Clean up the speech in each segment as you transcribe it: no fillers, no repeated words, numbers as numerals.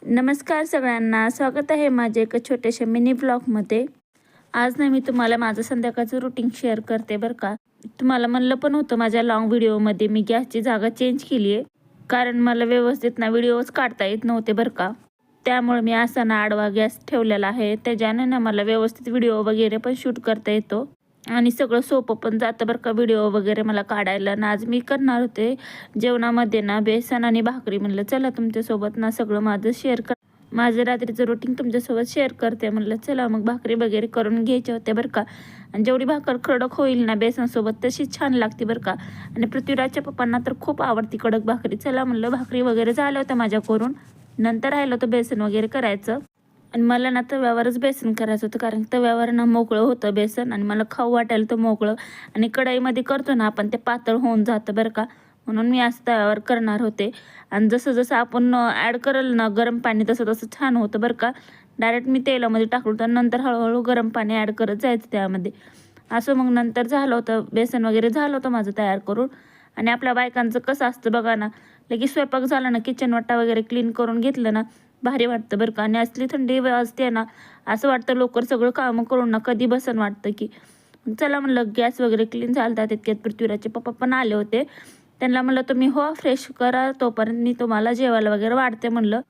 नमस्कार सगळ्यांना, स्वागत आहे माझ्या एका छोट्याशा मिनी ब्लॉगमध्ये। आज ना मी तुम्हाला माझं संध्याकाळचं रुटीन शेअर करते बरं का। तुम्हाला म्हणलं पण होतं माझ्या लॉंग व्हिडिओमध्ये मी गॅसची जागा चेंज केली आहे, कारण मला व्यवस्थित ना व्हिडिओज काढता येत नव्हते बरं का। त्यामुळे मी असा ना आडवा गॅस ठेवलेला आहे, त्याच्याने ना मला व्यवस्थित व्हिडिओ वगैरे पण शूट करता येतो आणि सगळं सोपं पण जातं बरं का व्हिडिओ वगैरे मला काढायला। ना आज मी करणार होते जेवणामध्ये ना बेसन आणि भाकरी, म्हणलं चला तुमच्यासोबत ना सगळं माझं शेअर कर, माझं रात्रीचं रुटीन तुमच्यासोबत शेअर करते। म्हणलं चला मग भाकरी वगैरे करून घ्यायच्या होत्या बरं का। आणि जेवढी भाकर कडक होईल ना बेसनसोबत तशीच छान लागते बरं का। आणि पृथ्वीराजच्या पप्पांना तर खूप आवडती कडक भाकरी। चला म्हणलं भाकरी वगैरे झाल्या होत्या माझ्या करून, नंतर राहिलं होतं बेसन वगैरे करायचं। आणि मला ना तव्यावरच बेसन करायचं होतं, कारण तव्यावर ना मोकळं होतं बेसन आणि मला खाऊ वाटायला तर मोकळं, आणि कढईमध्ये करतो ना आपण ते पातळ होऊन जातं बरं का। म्हणून मी आज तव्यावर करणार होते। आणि जसं जसं आपण ॲड करेल ना गरम पाणी तसं तसं छान होतं बरं का। डायरेक्ट मी तेलामध्ये टाकलं होतं, नंतर हळूहळू गरम पाणी ॲड करत जायचं त्यामध्ये। असं मग नंतर झालं होतं, बेसन वगैरे झालं होतं माझं तयार करून। आणि आपल्या बायकांचं कसं असतं बघा ना, लगेच स्वयंपाक झाला ना किचन वाटा वगैरे क्लीन करून घेतलं ना भारी वाटतं बरं का। आणि असली थंडी वाजते ना, असं वाटतं लवकर सगळं कामं करून ना कधी बसन वाटतं की। चला म्हणलं गॅस वगैरे क्लीन झालता, तितक्यात पृथ्वीराजचे पप्पा पण आले होते। त्यांना म्हणलं तुम्ही हो फ्रेश करा, तोपर्यंत मी तुम्हाला जेवायला वगैरे वाढते म्हणलं।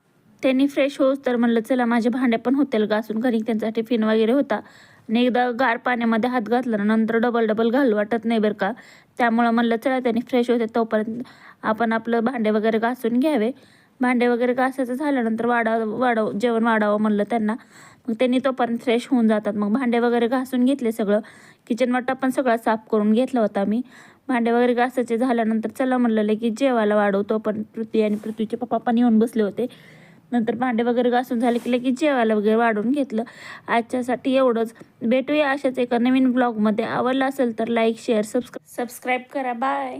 त्यांनी फ्रेश होस तर म्हणलं चला माझे भांडे पण होतील घासून, घरी त्यांचा टिफिन वगैरे होता। आणि एकदा गार पाण्यामध्ये हात घातला ना नंतर डबल डबल घालू वाटत नाही बरं का। त्यामुळं म्हणलं चला त्यांनी फ्रेश होते तोपर्यंत आपण आपलं भांडे वगैरे घासून घ्यावे। भांडे वगैरे घासायचं झाल्यानंतर जेवण वाढावं म्हणलं त्यांना, मग त्यांनी तोपर्यंत फ्रेश होऊन जातात। मग भांडे वगैरे घासून घेतले सगळं, किचन वाटा पण सगळा साफ करून घेतला होता मी। भांडे वगैरे घासायचे झाल्यानंतर चला म्हणलं की जेवायला वाढवतो, पण पृथ्वी आणि पृथ्वीचे पप्पा पण येऊन बसले होते। नंतर भांडे वगैरे घासून झाले की लगेच जेवायला वगैरे वाढून घेतलं। आजच्यासाठी एवढंच, भेटूया अशाच एका नवीन ब्लॉगमध्ये। आवडलं असेल तर लाईक शेअर सबस्क्राईब करा, बाय।